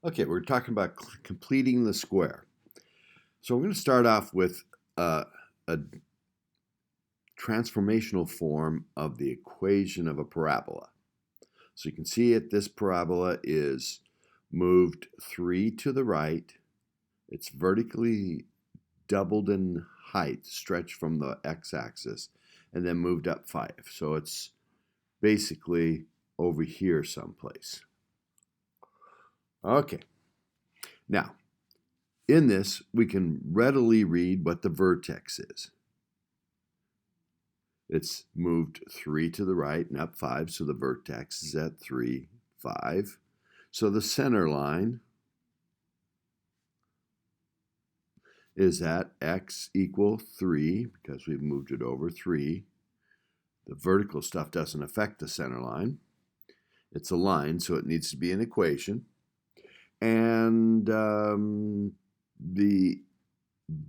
Okay, we're talking about completing the square. So we're going to start off with a transformational form of the equation of a parabola. So you can see it, this parabola is moved 3 to the right. It's vertically doubled in height, stretched from the x-axis, and then moved up 5. So it's basically over here someplace. Okay, now in this, we can readily read what the vertex is. It's moved 3 to the right and up 5, so the vertex is at 3, 5. So the center line is at x equal 3, because we've moved it over 3. The vertical stuff doesn't affect the center line. It's a line, so it needs to be an equation. And the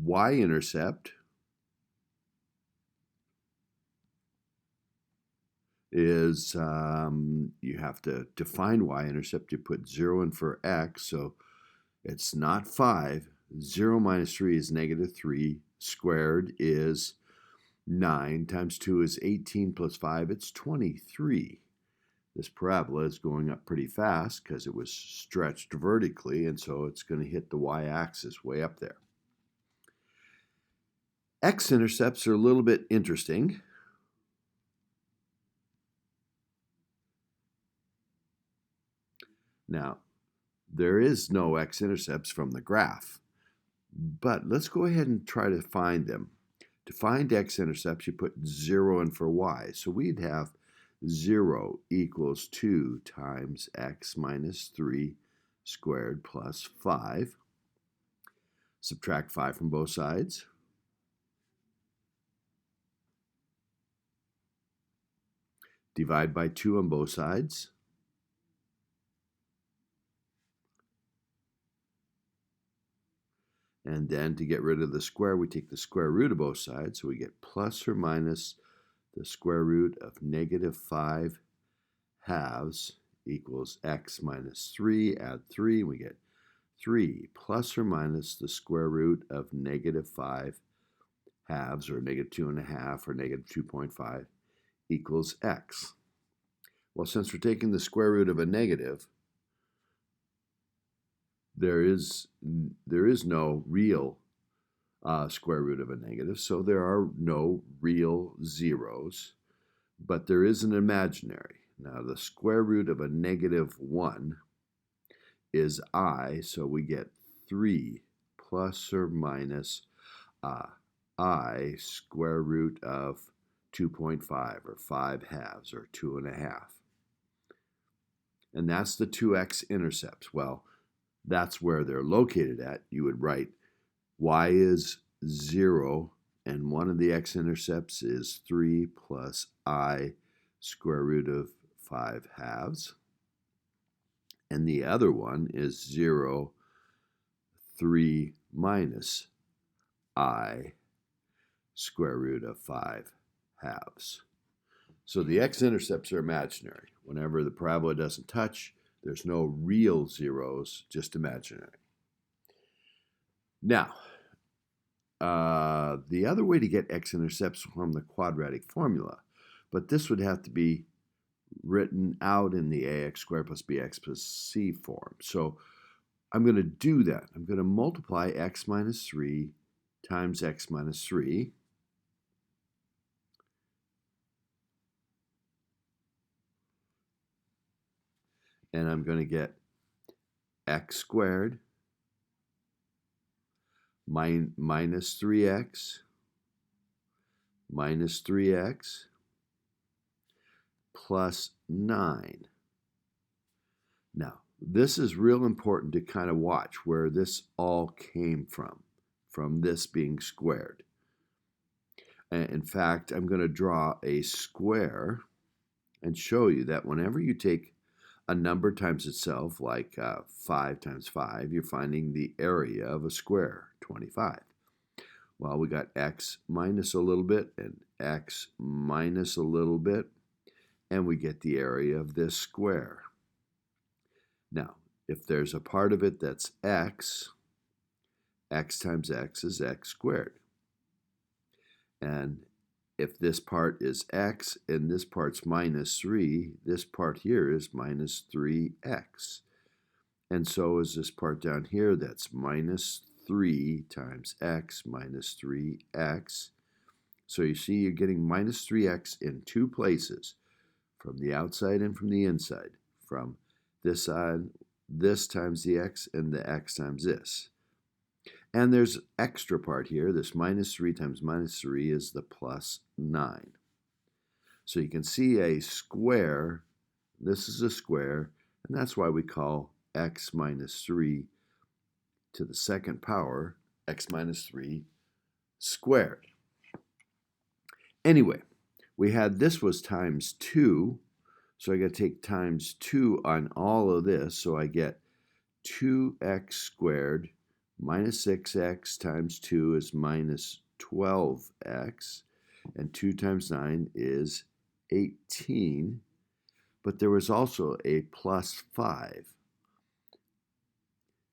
y-intercept is you have to define y-intercept. You put 0 in for x, so it's not 5. 0 minus 3 is negative 3. Squared is 9 times 2 is 18 plus 5. It's 23. This parabola is going up pretty fast because it was stretched vertically, and so it's going to hit the y-axis way up there. X-intercepts are a little bit interesting. Now, there is no x-intercepts from the graph, but let's go ahead and try to find them. To find x-intercepts, you put 0 in for y. So we'd have 0 equals 2 times x minus 3 squared plus 5. Subtract 5 from both sides. Divide by 2 on both sides. And then to get rid of the square, we take the square root of both sides. So we get plus or minus the square root of negative 5 halves equals x minus 3. Add 3, we get 3 plus or minus the square root of negative 5 halves, or negative 2.5, or negative 2.5, equals x. Well, since we're taking the square root of a negative, there is no real square root of a negative, so there are no real zeros, but there is an imaginary. Now, the square root of a negative 1 is I, so we get 3 plus or minus I square root of 2.5, or 5 halves, or 2.5. And that's the 2x intercepts. Well, that's where they're located at. You would write y is 0, and one of the x-intercepts is 3 plus I square root of 5 halves. And the other one is 0, 3 minus I square root of 5 halves. So the x-intercepts are imaginary. Whenever the parabola doesn't touch, there's no real zeros, just imaginary. Now, the other way to get x-intercepts from the quadratic formula, but this would have to be written out in the ax squared plus bx plus c form. So I'm going to do that. I'm going to multiply x minus 3 times x minus 3. And I'm going to get x squared minus 3x minus 3x plus 9. Now, this is real important to kind of watch where this all came from this being squared. In fact, I'm going to draw a square and show you that whenever you take a number times itself, like 5 times 5, you're finding the area of a square, 25. Well, we got x minus a little bit and x minus a little bit, and we get the area of this square. Now, if there's a part of it that's x, x times x is x squared. And if this part is x and this part's minus 3, this part here is minus 3x. And so is this part down here that's minus 3 times x minus 3x. So you see you're getting minus 3x in two places, from the outside and from the inside, from this side, this times the x, and the x times this. And there's extra part here. This minus 3 times minus 3 is the plus 9. So you can see a square. This is a square, and that's why we call x minus 3 to the second power, x minus 3 squared. Anyway, we had this was times 2, so I got to take times 2 on all of this, so I get 2x squared minus 6x times 2 is minus 12x, and 2 times 9 is 18, but there was also a plus 5.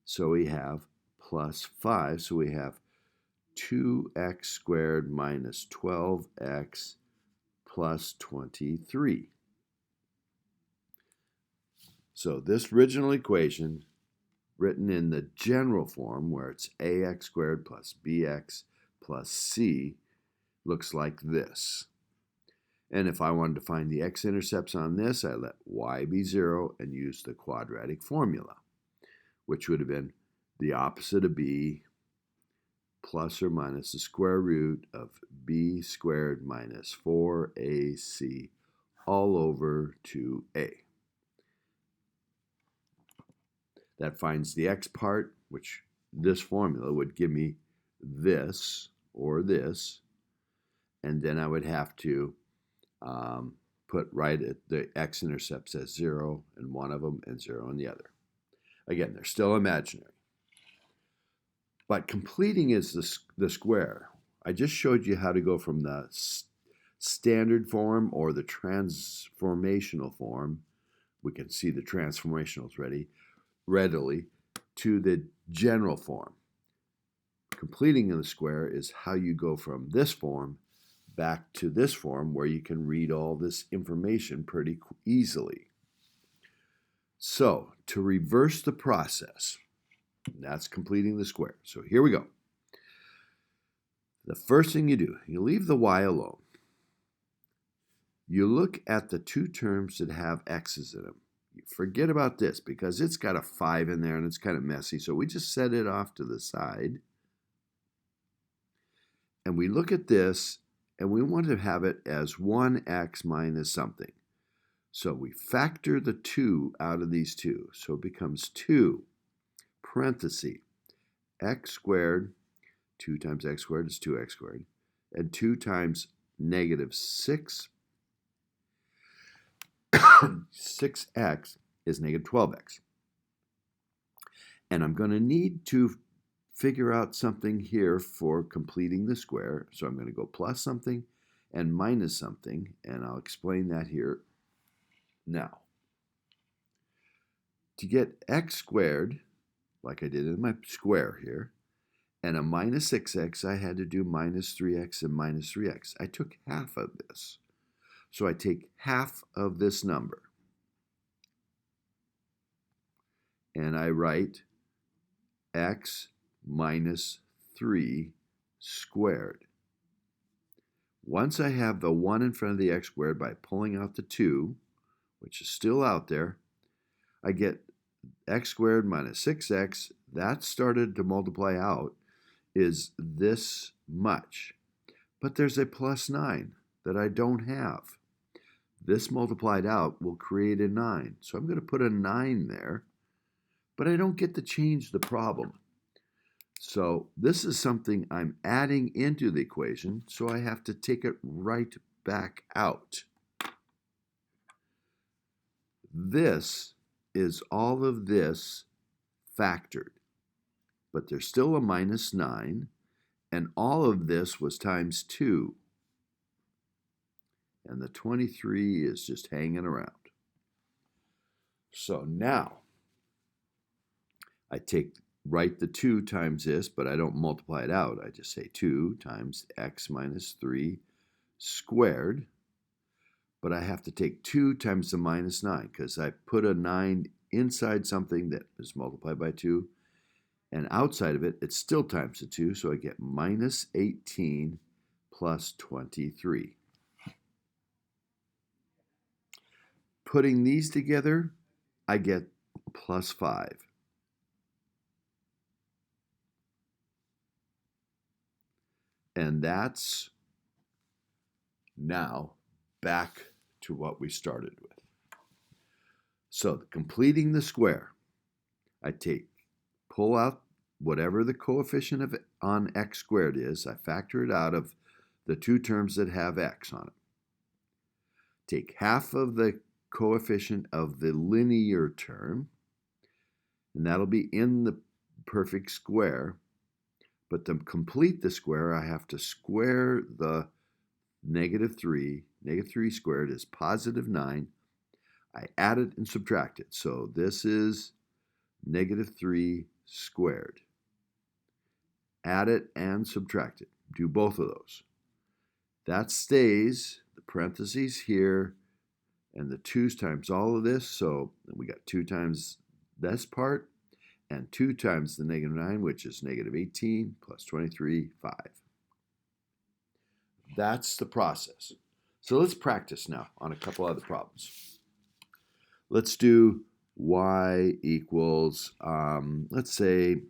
So we have plus 5, so we have 2x squared minus 12x plus 23. So this original equation, written in the general form where it's ax squared plus bx plus c, looks like this. And if I wanted to find the x-intercepts on this, I let y be 0 and use the quadratic formula, which would have been the opposite of b plus or minus the square root of b squared minus 4ac all over 2a. That finds the x part, which this formula would give me this or this, and then I would have to put right at the x-intercepts as 0 in one of them and 0 in the other. Again, they're still imaginary. But completing is the square. I just showed you how to go from the standard form or the transformational form. We can see the transformationals readily to the general form. Completing in the square is how you go from this form back to this form where you can read all this information pretty easily. So to reverse the process, that's completing the square. So here we go. The first thing you do, you leave the y alone. You look at the two terms that have x's in them. You forget about this because it's got a 5 in there and it's kind of messy. So we just set it off to the side. And we look at this and we want to have it as 1x minus something. So we factor the 2 out of these two. So it becomes 2 parenthesis x squared, 2 times x squared is 2x squared, and 2 times negative 6, 6x is negative 12x. And I'm going to need to figure out something here for completing the square. So I'm going to go plus something and minus something, and I'll explain that here now. To get x squared, like I did in my square here, and a minus 6x, I had to do minus 3x and minus 3x. I took half of this. So I take half of this number, and I write x minus 3 squared. Once I have the 1 in front of the x squared by pulling out the 2, which is still out there, I get x squared minus 6x. That started to multiply out is this much. But there's a plus 9 that I don't have. This multiplied out will create a 9. So I'm going to put a 9 there, but I don't get to change the problem. So this is something I'm adding into the equation, so I have to take it right back out. This is all of this factored, but there's still a minus 9, and all of this was times 2. And the 23 is just hanging around. So now, I write the 2 times this, but I don't multiply it out. I just say 2 times x minus 3 squared. But I have to take 2 times the minus 9 because I put a 9 inside something that is multiplied by 2. And outside of it, it's still times the 2, so I get minus 18 plus 23. Putting these together, I get plus 5. And that's now back to what we started with. So completing the square, I pull out whatever the coefficient on x squared is. I factor it out of the 2 terms that have x on it. Take half of the coefficient of the linear term, and that'll be in the perfect square. But to complete the square, I have to square the negative 3. Negative 3 squared is positive 9. I add it and subtract it. So this is negative 3 squared. Add it and subtract it. Do both of those. That stays, the parentheses here, and the 2's times all of this. So we got 2 times this part, and 2 times the negative 9, which is negative 18, plus 23, 5. That's the process. So let's practice now on a couple other problems. Let's do y equals, let's say,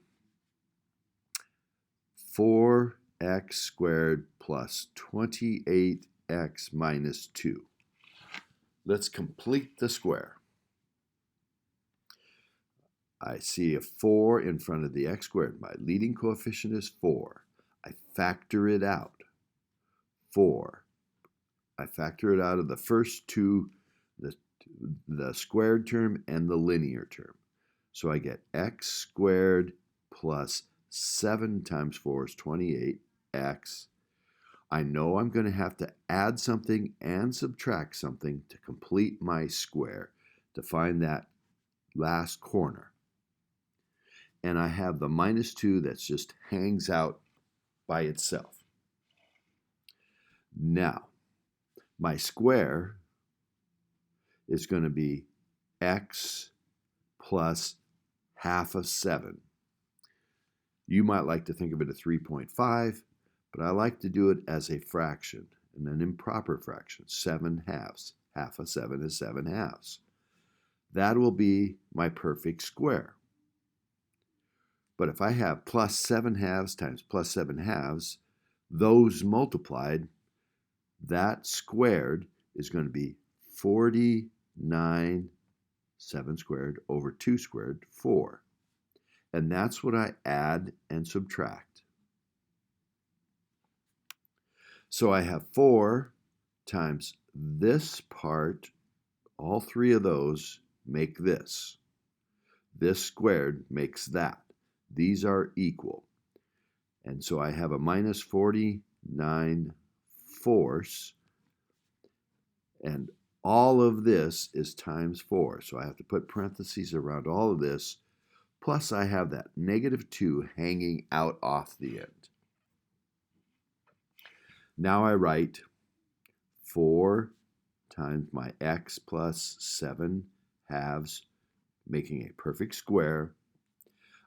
4x squared plus 28x minus 2. Let's complete the square. I see a 4 in front of the x squared. My leading coefficient is 4. I factor it out. 4. I factor it out of the first two, the squared term and the linear term. So I get x squared plus 7 times 4 is 28x. I know I'm going to have to add something and subtract something to complete my square, to find that last corner. And I have the minus 2 that just hangs out by itself. Now, my square is going to be x plus half of 7. You might like to think of it as 3.5, but I like to do it as a fraction, and an improper fraction, 7 halves. Half of 7 is 7 halves. That will be my perfect square. But if I have plus 7 halves times plus 7 halves, those multiplied, that squared is going to be 49, 7 squared over 2 squared, 4. And that's what I add and subtract. So I have 4 times this part, all 3 of those make this. This squared makes that. These are equal. And so I have a minus 49 fourths, and all of this is times 4. So I have to put parentheses around all of this, plus I have that negative 2 hanging out off the end. Now I write 4 times my x plus 7 halves, making a perfect square.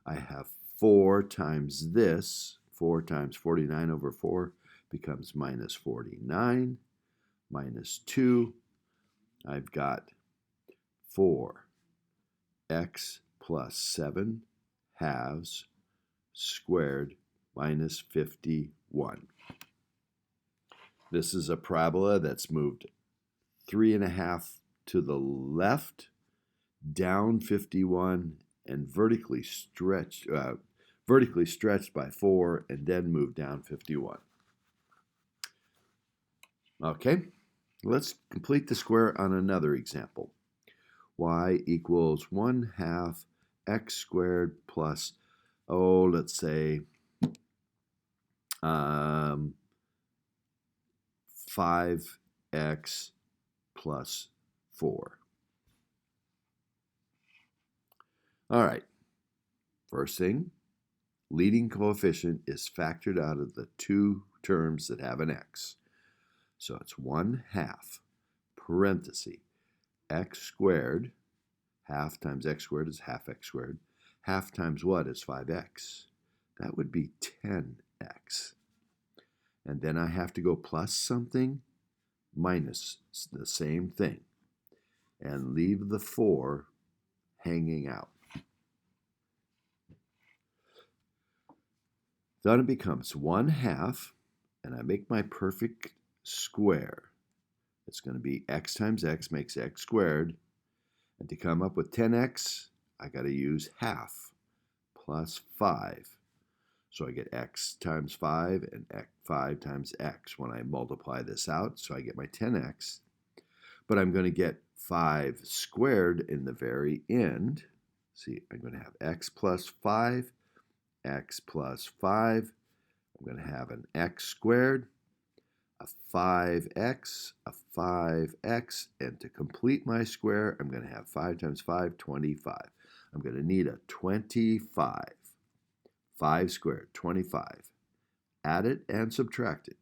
I have 4 times this. 4 times 49 over 4 becomes minus 49, minus 2. I've got 4x plus 7 halves squared minus 51. This is a parabola that's moved 3.5 to the left, down 51, and vertically stretched by 4, and then moved down 51. Okay, let's complete the square on another example. Y equals 1/2 x squared plus, let's say 5x plus 4. All right, First thing, leading coefficient is factored out of the two terms that have an x. So it's 1/2 parenthesis x squared. Half times x squared is half x squared. Half times what is 5x? That would be 10x. And then I have to go plus something, minus the same thing, and leave the 4 hanging out. Then it becomes 1/2, and I make my perfect square. It's going to be x times x makes x squared. And to come up with 10x, I got to use half plus 5. So I get x times 5 and 5 times x when I multiply this out. So I get my 10x. But I'm going to get 5 squared in the very end. See, I'm going to have x plus 5, x plus 5. I'm going to have an x squared, a 5x, a 5x, and to complete my square, I'm going to have 5 times 5, 25. I'm going to need a 25. 5 squared, 25. Add it and subtract it.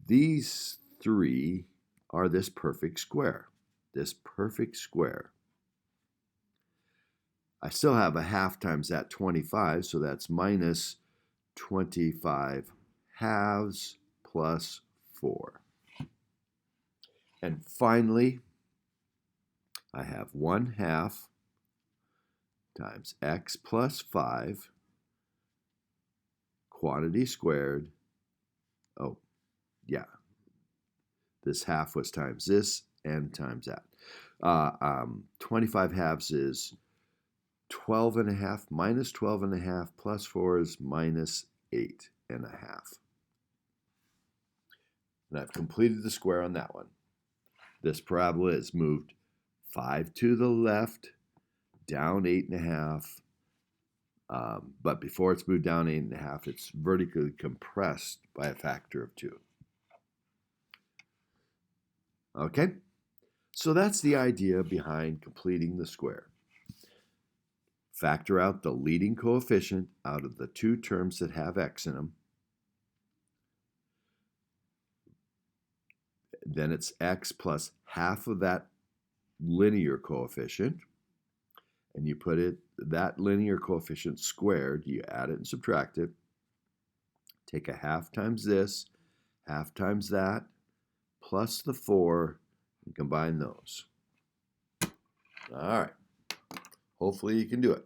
These three are this perfect square. This perfect square. I still have a half times that 25, so that's minus 25 halves plus 4. And finally, I have 1/2 times x plus 5, quantity squared. Oh, yeah. This half was times this and times that. 25 halves is 12.5 minus 12.5 plus 4 is minus 8.5. And I've completed the square on that one. This parabola is moved 5 to the left, down 8.5. But before it's moved down 8.5, it's vertically compressed by a factor of 2. Okay? So that's the idea behind completing the square. Factor out the leading coefficient out of the two terms that have x in them. Then it's x plus half of that linear coefficient. And you put that linear coefficient squared, you add it and subtract it. Take a half times this, half times that, plus the 4, and combine those. All right. Hopefully you can do it.